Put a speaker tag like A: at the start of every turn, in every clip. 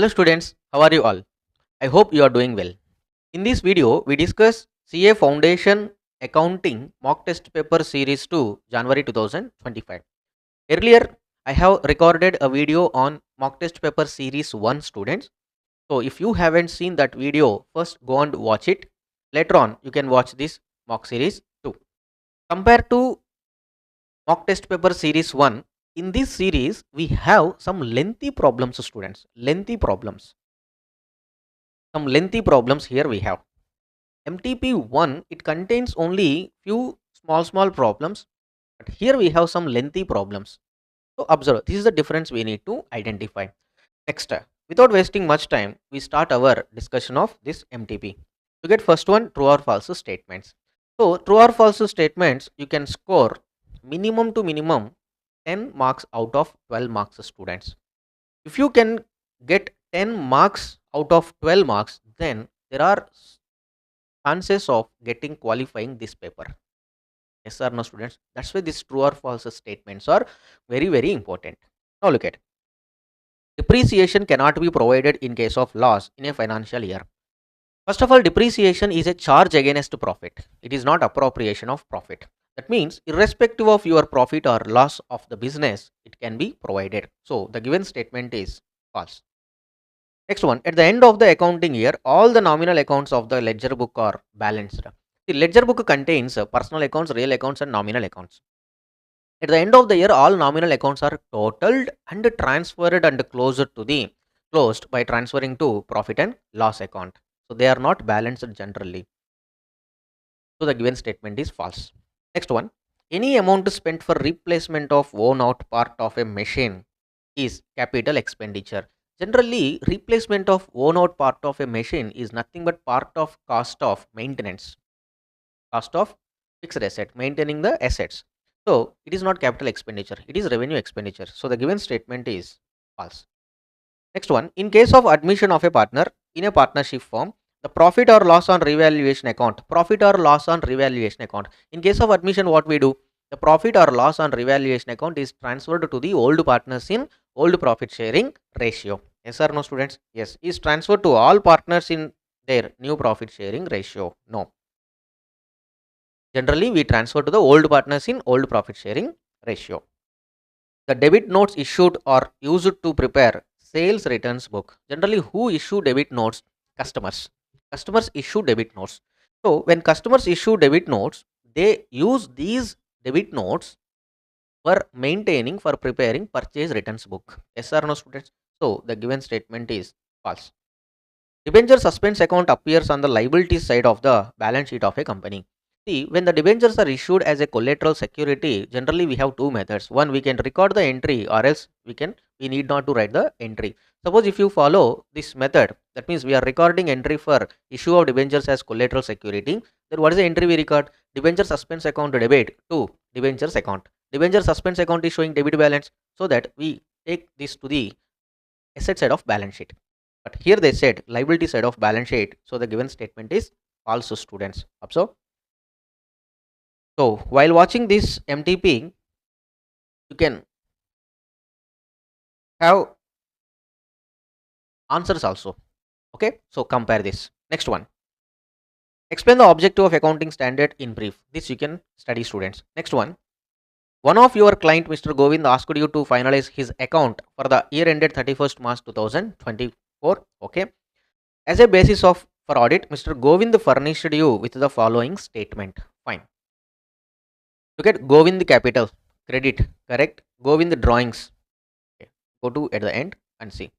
A: Hello students, how are you all? I hope you are doing well. In this video, we discuss CA Foundation Accounting Mock Test Paper Series 2 January 2025. Earlier, I have recorded a video on Mock Test Paper Series 1 students. So if you haven't seen that video, first go and watch it. Later on, you can watch this Mock Series 2. Compared to Mock Test Paper Series 1, in this series, we have some lengthy problems students. Some lengthy problems here we have. MTP-1, it contains only few small problems, but here we have some lengthy problems. So observe, this is the difference we need to identify. Next, without wasting much time, we start our discussion of this MTP. To get first one, true or false statements. So true or false statements, you can score minimum to minimum 10 marks out of 12 marks students. If you can get 10 marks out of 12 marks, then there are chances of getting qualifying this paper. Yes or no students? That's why these true or false statements are very important. Now look at, depreciation cannot be provided in case of loss in a financial year. First of all, depreciation is a charge against profit. It is not appropriation of profit. That means irrespective of your profit or loss of the business, it can be provided. So the given statement is false. Next one, at the end of the accounting year, all the nominal accounts of the ledger book are balanced. The ledger book contains personal accounts, real accounts and nominal accounts. At the end of the year, all nominal accounts are totaled and transferred and closed by transferring to profit and loss account. So they are not balanced generally. So the given statement is false. Next one, any amount spent for replacement of worn out part of a machine is capital expenditure. Generally, replacement of worn out part of a machine is nothing but part of cost of maintenance, cost of fixed asset, maintaining the assets. So it is not capital expenditure, it is revenue expenditure. So the given statement is false. Next one, in case of admission of a partner in a partnership firm, the profit or loss on revaluation account, in case of admission, what we do? The profit or loss on revaluation account is transferred to the old partners in old profit sharing ratio. Yes or no students? Yes. Is transferred to all partners in their new profit sharing ratio? No. Generally, we transfer to the old partners in old profit sharing ratio. The debit notes issued are used to prepare sales returns book. Generally, who issue debit notes? Customers. Customers issue debit notes. So when customers issue debit notes, they use these debit notes for maintaining, for preparing purchase returns book. Yes or no students? So the given statement is false. Debenture suspense account appears on the liabilities side of the balance sheet of a company. See, when the debentures are issued as a collateral security, generally we have two methods. One, we can record the entry, or else we need not to write the entry. Suppose if you follow this method, that means we are recording entry for issue of debentures as collateral security. Then what is the entry we record? Debenture suspense account debit to debentures account. Debenture suspense account is showing debit balance, so that we take this to the asset side of balance sheet. But here they said liability side of balance sheet, so the given statement is false, students. Observe. So while watching this MTP, you can have answers also. Okay, so compare this. Next one, explain the objective of accounting standard in brief. This you can study, students. Next one of your client, Mr. Govind, asked you to finalize his account for the year ended 31st March 2024. Okay, as a basis of for audit, Mr. Govind furnished you with the following statement. Fine. Look at Govind capital, credit, correct. Govind drawings. Okay. Go to at the end and see.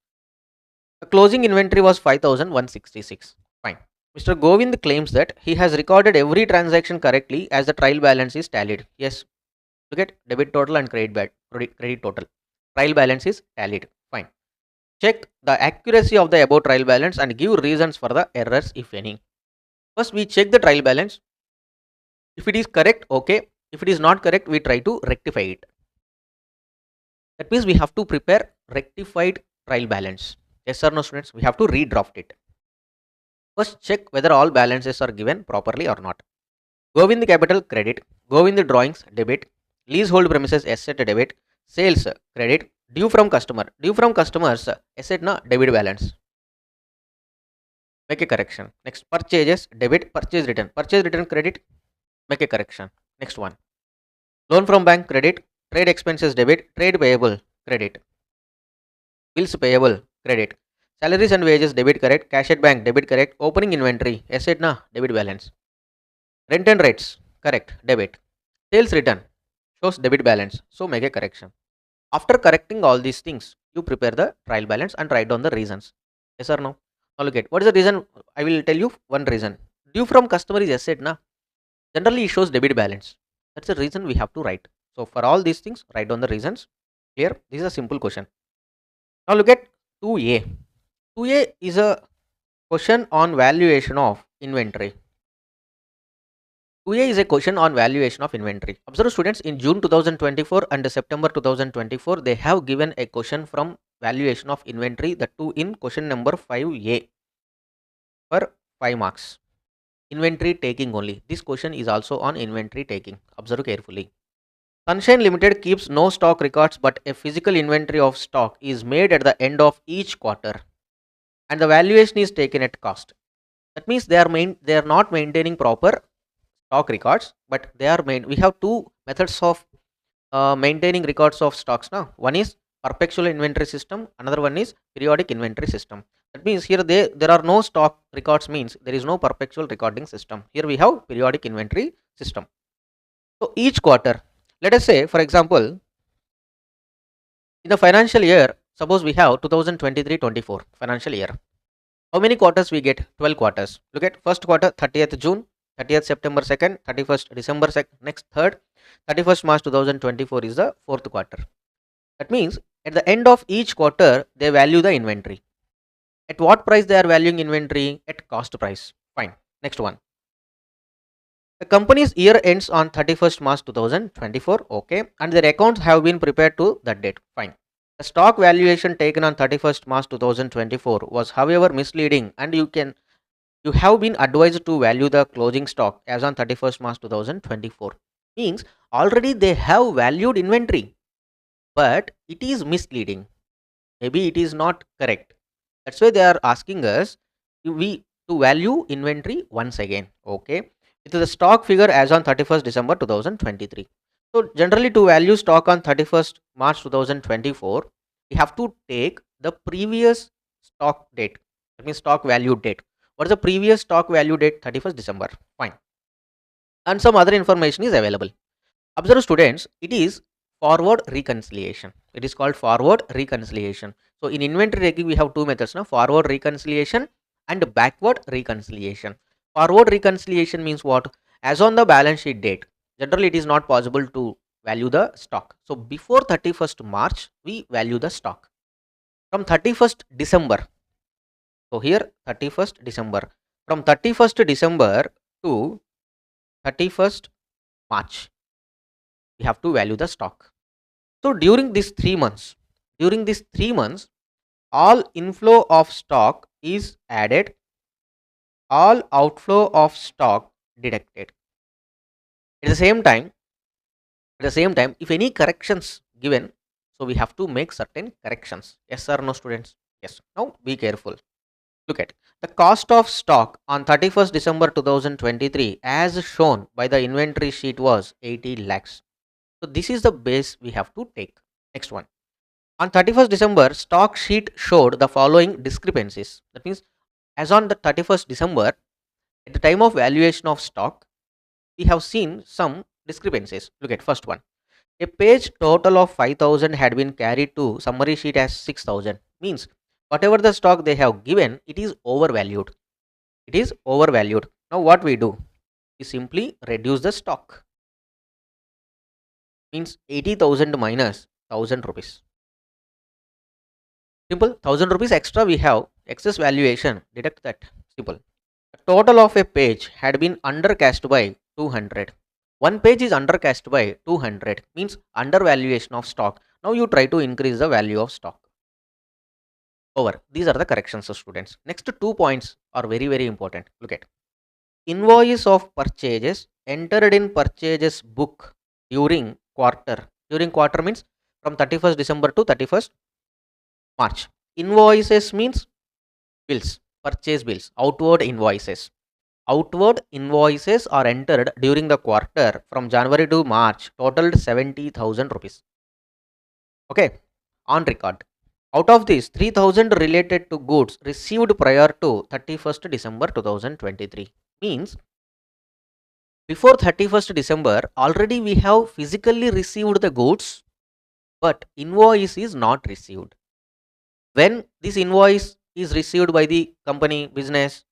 A: The closing inventory was 5,166. Fine. Mr. Govind claims that he has recorded every transaction correctly as the trial balance is tallied. Yes. Look at debit total and credit total. Trial balance is tallied. Fine. Check the accuracy of the above trial balance and give reasons for the errors, if any. First, we check the trial balance. If it is correct, okay. If it is not correct, we try to rectify it. That means we have to prepare rectified trial balance. Yes or no, students? We have to redraft it. First, check whether all balances are given properly or not. Govind capital, credit. Govind drawings, debit. Leasehold premises asset, debit. Sales, credit. Due from customer. Due from customers, asset na debit balance. Make a correction. Next, purchases, debit, purchase return credit, make a correction. Next one, loan from bank credit, trade expenses debit, trade payable credit, bills payable credit, salaries and wages debit correct, cash at bank debit correct, opening inventory asset na debit balance, rent and rates correct debit, sales return shows debit balance, so make a correction. After correcting all these things, you prepare the trial balance and write down the reasons. Yes or no? Now look at what is the reason. I will tell you one reason. Due from customer is asset na. Generally, it shows debit balance. That's the reason we have to write. So for all these things, write down the reasons. Clear? This is a simple question. Now look at 2A. 2A is a question on valuation of inventory. 2A is a question on valuation of inventory. Observe students, in June 2024 and September 2024, they have given a question from valuation of inventory, the two in question number 5A for 5 marks. Inventory taking only. This question is also on inventory taking. Observe carefully. Sunshine Limited keeps no stock records, but a physical inventory of stock is made at the end of each quarter, and the valuation is taken at cost. That means they are not maintaining proper stock records, but we have two methods of maintaining records of stocks now. One is perpetual inventory system, another one is periodic inventory system. That means here there are no stock records, means there is no perpetual recording system. Here we have periodic inventory system. So each quarter, let us say for example, in the financial year, suppose we have 2023-24 financial year. How many quarters we get? 12 quarters. Look at first quarter 30th June, 30th September 2nd, 31st December 2nd, next third, 31st March 2024 is the fourth quarter. That means at the end of each quarter, they value the inventory. At what price they are valuing inventory? At cost price. Fine. Next one. The company's year ends on 31st March 2024. Okay. And their accounts have been prepared to that date. Fine. The stock valuation taken on 31st March 2024 was however misleading, and you have been advised to value the closing stock as on 31st March 2024. Means already they have valued inventory, but it is misleading. Maybe it is not correct. That's why they are asking us to value inventory once again. Okay. It is the stock figure as on 31st December 2023. So generally to value stock on 31st March 2024, we have to take the previous stock date. That means stock value date. What is the previous stock value date? 31st December. Fine. And some other information is available. Observe students, it is forward reconciliation. It is called forward reconciliation. So in inventory taking, we have two methods now: forward reconciliation and backward reconciliation. Forward reconciliation means what? As on the balance sheet date, generally it is not possible to value the stock. So before 31st March, we value the stock. From 31st December, so here 31st December, from 31st December to 31st March, we have to value the stock. So during these 3 months, all inflow of stock is added, all outflow of stock deducted. At the same time, if any corrections given, so we have to make certain corrections. Yes or no, students? Yes. Now be careful. Look at the cost of stock on 31st December 2023 as shown by the inventory sheet was 80 lakhs. So this is the base we have to take. Next one. On 31st December, stock sheet showed the following discrepancies. That means as on the 31st December, at the time of valuation of stock, we have seen some discrepancies. Look at first one. A page total of 5,000 had been carried to summary sheet as 6,000. Means whatever the stock they have given, it is overvalued. It is overvalued. Now what we do? We simply reduce the stock. Means 80,000 minus 1,000 rupees. Simple. 1,000 rupees extra we have, excess valuation, deduct that. Simple. The total of a page had been undercast by 200. One page is undercast by 200, means undervaluation of stock. Now you try to increase the value of stock. Over. These are the corrections of students. Next 2 points are very, very important. Look at invoice of purchases entered in purchases book during quarter. During quarter means from 31st December to 31st March. Invoices means bills, purchase bills, outward invoices. Outward invoices are entered during the quarter from January to March, totaled 70,000 rupees. Okay, on record. Out of these, 3,000 related to goods received prior to 31st December 2023. Means before 31st December, already we have physically received the goods, but invoice is not received. When this invoice is received by the company business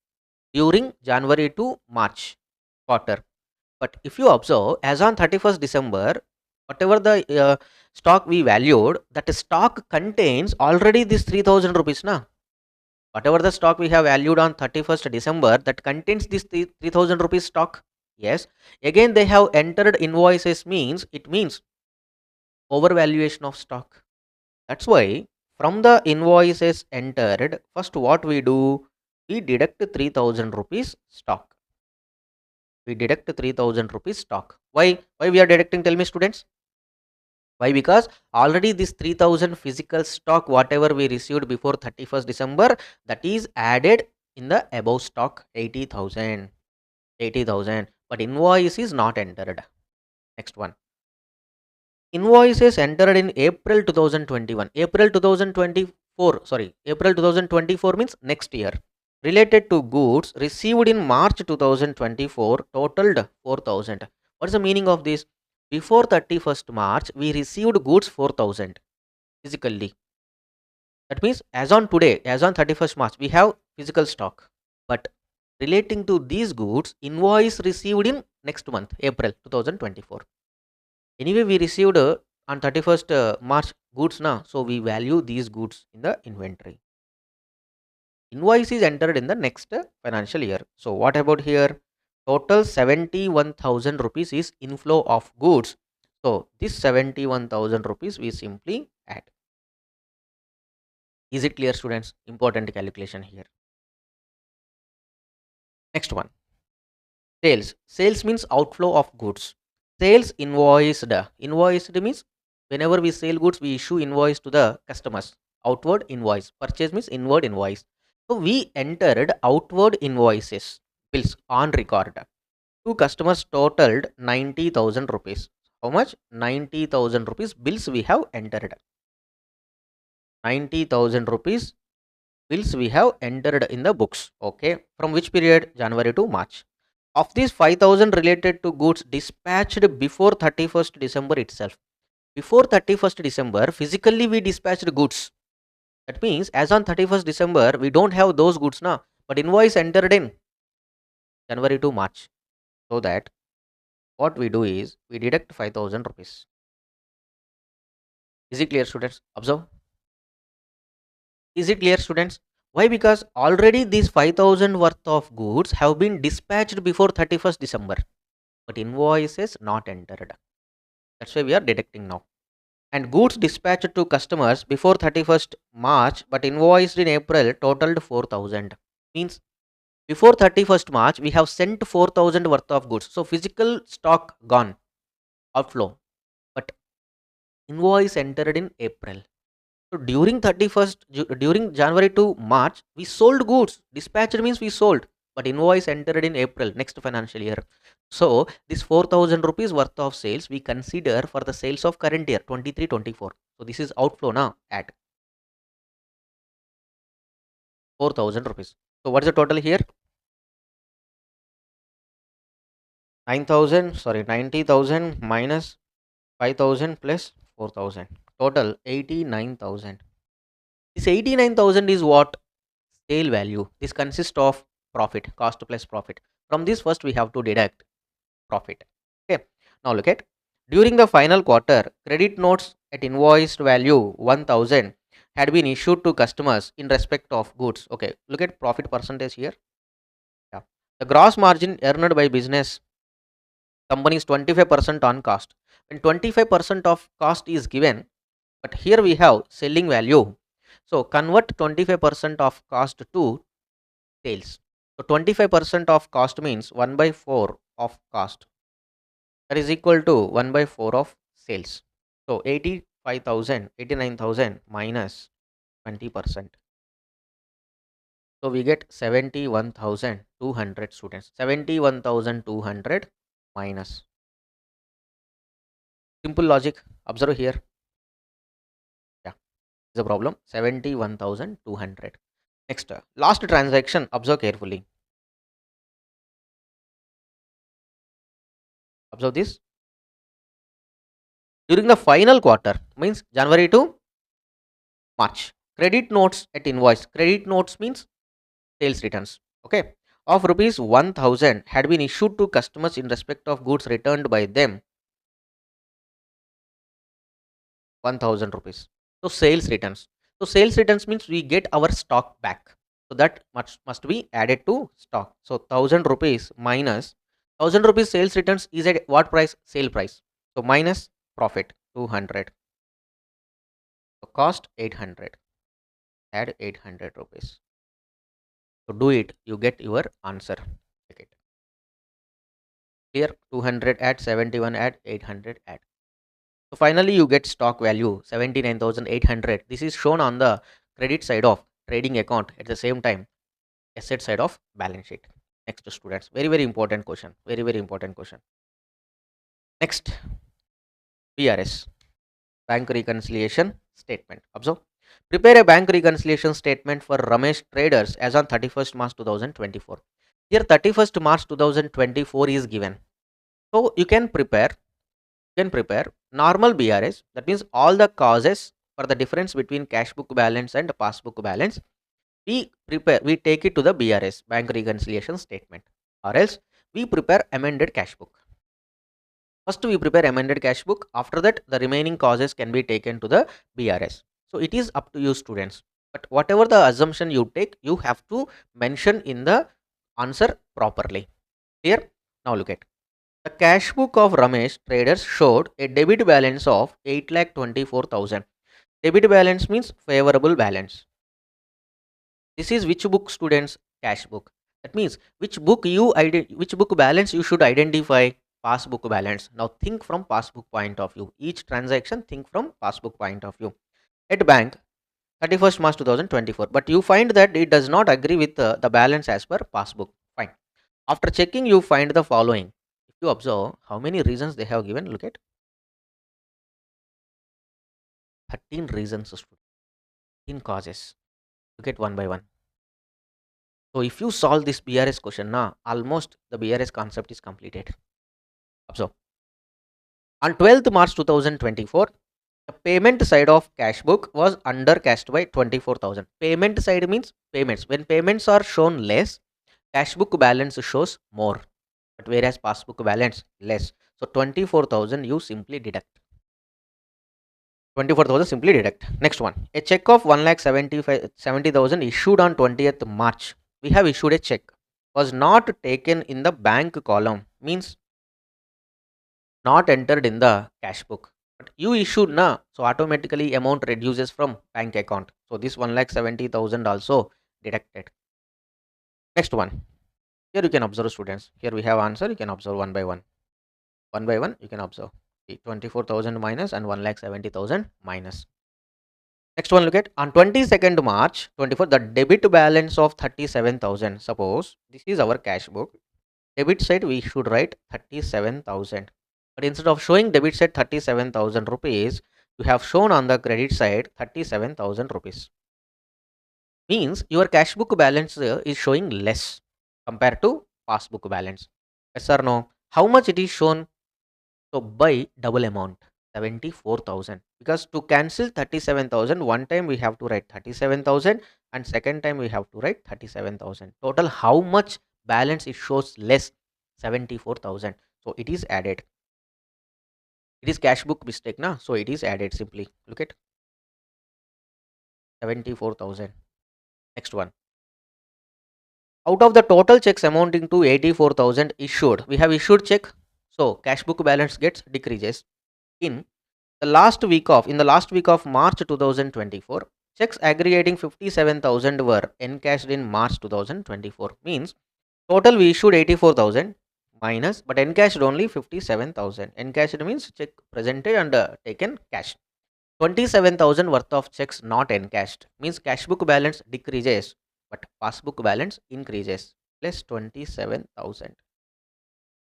A: during January to March quarter. But if you observe, as on 31st December, whatever the stock we valued, that stock contains already this 3,000 rupees. Na? Whatever the stock we have valued on 31st December, that contains this 3,000 rupees stock. Yes. Again, they have entered invoices means, it means overvaluation of stock. That's why from the invoices entered, first what we do, we deduct 3,000 rupees stock. We deduct 3,000 rupees stock. Why we are deducting? Tell me, students. Why? Because already this 3,000 physical stock, whatever we received before 31st December, that is added in the above stock 80,000. 80,000. But invoice is not entered. Next one. Invoices entered in April 2021. April 2024. Sorry. April 2024 means next year. Related to goods received in March 2024 totaled 4,000. What is the meaning of this? Before 31st March, we received goods 4,000 physically. That means as on today, as on 31st March, we have physical stock. But relating to these goods, invoice received in next month, April 2024. Anyway, we received on 31st March goods now. So we value these goods in the inventory. Invoice is entered in the next financial year. So what about here? Total 71,000 rupees is inflow of goods. So this 71,000 rupees we simply add. Is it clear, students? Important calculation here. Next one. Sales. Sales means outflow of goods. Sales invoiced. Invoiced means whenever we sell goods, we issue invoice to the customers. Outward invoice. Purchase means inward invoice. So we entered outward invoices, bills on record. Two customers totaled 90,000 rupees. How much? 90,000 rupees bills we have entered. 90,000 rupees bills we have entered in the books. Okay. From which period? January to March. Of these, 5,000 related to goods dispatched before 31st December itself. Before 31st December, physically we dispatched goods. That means as on 31st December, we don't have those goods now, but invoice entered in January to March. So that what we do is we deduct 5,000 rupees. Is it clear, students? Observe. Is it clear, students? Why? Because already these 5,000 worth of goods have been dispatched before 31st December, but invoices not entered. That's why we are deducting now. And goods dispatched to customers before 31st March but invoiced in April totaled 4,000. Means before 31st March we have sent 4,000 worth of goods. So physical stock gone, outflow, but invoice entered in April. So during during January to March we sold goods. Dispatched means we sold, but invoice entered in April next financial year. So this 4,000 rupees worth of sales we consider for the sales of current year 23-24. So this is outflow now at 4,000 rupees. So what is the total here? 90,000 minus 5,000 plus 4,000. Total 89,000. This 89,000 is what? Sale value. This consists of profit, cost plus profit. From this first we have to deduct profit. Okay. Now look at during the final quarter, credit notes at invoiced value 1,000 had been issued to customers in respect of goods. Okay. Look at profit percentage here. Yeah. The gross margin earned by business company is 25% on cost. When 25% of cost is given, but here we have selling value. So convert 25% of cost to sales. So 25% of cost means 1 by 4 of cost. That is equal to 1 by 4 of sales. So 80 5,000, 89,000 minus 20%. So we get 71,200 students. 71,200 minus. Simple logic. Observe here. Yeah, is a problem. 71,200. Next, last transaction. Observe carefully. Observe this. During the final quarter, means January to March. Credit notes at invoice. Credit notes means sales returns. Okay. Of rupees 1,000 had been issued to customers in respect of goods returned by them. 1,000 rupees. So sales returns. So sales returns means we get our stock back. So that must be added to stock. So 1,000 rupees minus 1,000 rupees sales returns is at what price? Sale price. So minus profit 200. So cost 800. Add 800 rupees. So do it. You get your answer. Check it. Here 200 add 71 add 800 add. So finally you get stock value 79,800. This is shown on the credit side of trading account, at the same time asset side of balance sheet. Next, students, very important question, very important question. Next, BRS, bank reconciliation statement. Observe. Prepare a bank reconciliation statement for Ramesh traders as on 31st March 2024. Here 31st March 2024 is given. So you can prepare normal BRS, that means all the causes for the difference between cash book balance and passbook balance. We take it to the BRS, bank reconciliation statement, or else we prepare amended cash book. First we prepare amended cash book, after that the remaining causes can be taken to the BRS. So it is up to you, students, but whatever the assumption you take, you have to mention in the answer properly. Here, now look at the cash book of Ramesh traders showed a debit balance of 8,24,000. Debit balance means favorable balance. This is which book, students? Cash book. That means which book balance you should identify? Passbook balance. Now think from passbook point of view. Each transaction think from passbook point of view. At bank 31st March 2024, but you find that it does not agree with the balance as per passbook. Fine. After checking, you find the following. If you observe how many reasons they have given, look at 13 reasons, 13 causes. Look at one by one. So if you solve this BRS question now, almost the BRS concept is completed. Observe. On 12th March 2024, the payment side of cash book was undercashed by 24,000. Payment side means payments. When payments are shown less, cash book balance shows more. But whereas passbook balance less. So 24,000 you simply deduct. 24,000 simply deduct. Next one. A check of 1,70,000 issued on 20th March. We have issued a check. Was not taken in the bank column. Means not entered in the cash book. But you issued na. So automatically amount reduces from bank account. So this 1,70,000 also deducted. Next one. Here you can observe, students. Here we have answer. You can observe one by one. One by one you can observe. 24,000 minus and 1,70,000 minus. Next one, look at on 22nd March 24, the debit balance of 37,000. Suppose this is our cash book. Debit side we should write 37,000. But instead of showing debit side 37,000 rupees, you have shown on the credit side 37,000 rupees. Means your cash book balance is showing less compared to passbook balance. Yes or no? How much it is shown? So by double amount, 74,000, because to cancel 37,000, one time we have to write 37,000 and second time we have to write 37,000. Total how much balance it shows less? 74,000. So it is added. It is cash book mistake na, so it is added simply. Look at 74,000. Next one. Out of the total checks amounting to 84,000 issued, we have issued check. So cash book balance gets decreases. In the last week of March 2024, checks aggregating 57,000 were encashed in March 2024. Means total we issued 84,000 minus, but encashed only 57,000. Encashed means check presented and taken cash. 27,000 worth of checks not encashed means cash book balance decreases but passbook balance increases, plus 27,000.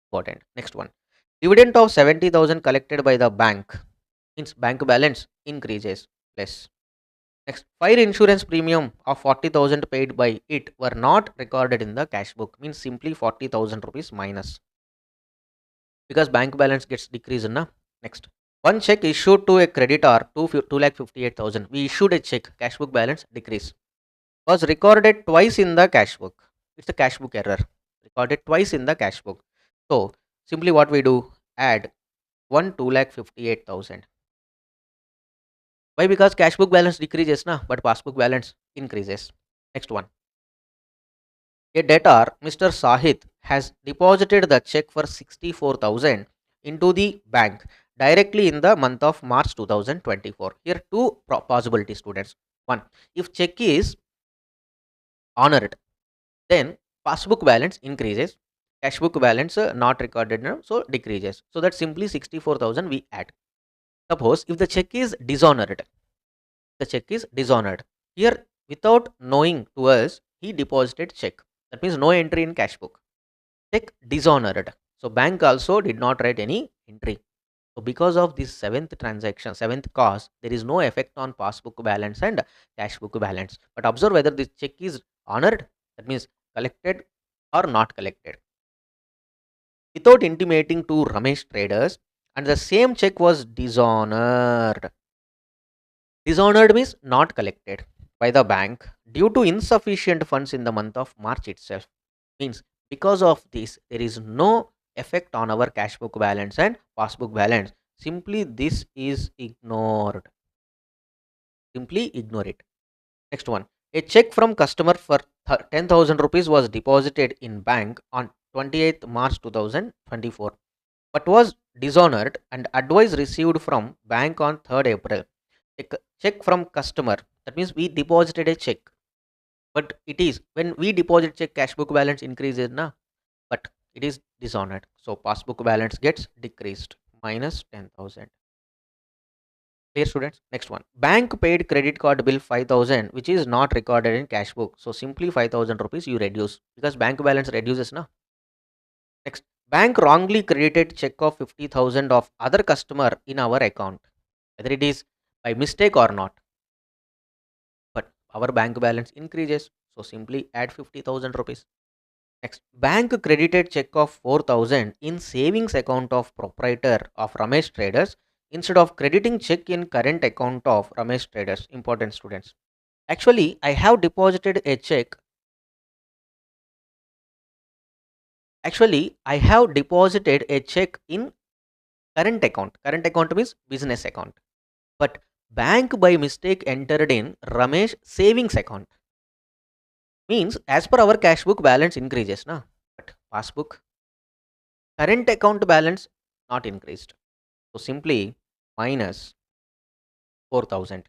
A: Important. Next one. Dividend of 70,000 collected by the bank means bank balance increases, plus. Next, fire insurance premium of 40,000 paid by it were not recorded in the cash book means simply 40,000 rupees minus because bank balance gets decreased na. Next, one check issued to a creditor 2,58,000. We issued a check, cash book balance decrease. Was recorded twice in the cash book. It's a cash book error. Recorded twice in the cash book. So simply what we do, add 2,58,000. Why? Because cash book balance decreases na, but passbook balance increases. Next one. A debtor, Mr. Sahit, has deposited the check for 64,000 into the bank directly in the month of March 2024. Here two possibility, students. One, if check is honored, then passbook balance increases, cash book balance not recorded now, so decreases. So that simply 64,000 we add. Suppose if the check is dishonored, the check is dishonored. Here without knowing to us, he deposited check. That means no entry in cash book. Check dishonored. So bank also did not write any entry. So because of this seventh transaction, seventh cause, there is no effect on passbook balance and cash book balance. But observe whether this check is honored, that means collected or not collected. Without intimating to Ramesh traders, and the same check was dishonored. Dishonored means not collected by the bank due to insufficient funds in the month of March itself. Means because of this, there is no effect on our cash book balance and passbook balance. Simply this is ignored. Simply ignore it. Next one. A check from customer for 10,000 rupees was deposited in bank on 28th March 2024 but was dishonored and advice received from bank on 3rd April. A check from customer, that means we deposited a check, but it is when we deposit check cash book balance increases na, but it is dishonored, so passbook balance gets decreased minus 10,000. Clear, students? Next one, bank paid credit card bill 5,000 which is not recorded in cash book, so simply 5,000 rupees you reduce because bank balance reduces na. Next, bank wrongly credited check of 50,000 of other customer in our account, whether it is by mistake or not, but our bank balance increases, so simply add 50,000 rupees. Next, bank credited check of 4,000 in savings account of proprietor of Ramesh Traders instead of crediting check in current account of Ramesh Traders. Important, students. Actually, I have deposited a check. Actually, I have deposited a check in current account. Current account means business account. But bank by mistake entered in Ramesh savings account. Means as per our cash book balance increases na, but passbook current account balance not increased. So simply minus 4,000.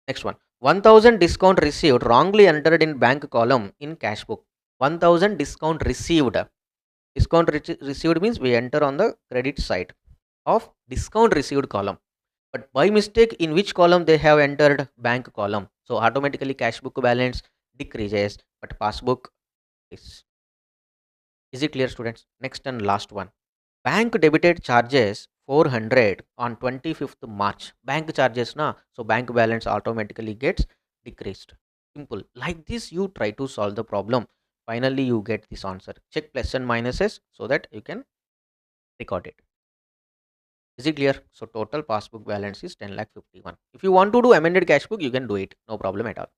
A: Next one, 1,000 discount received wrongly entered in bank column in cash book. 1,000 discount received. Discount received means we enter on the credit side of discount received column. But by mistake in which column they have entered bank column. So automatically cash book balance decreases but passbook is. Is it clear, students? Next and last one. Bank debited charges 400 on 25th March. Bank charges na, so bank balance automatically gets decreased. Simple. Like this you try to solve the problem. Finally you get this answer. Check plus and minuses so that you can record it. Is it clear? So total passbook balance is 10,51,000. If you want to do amended cash book, you can do it. No problem at all.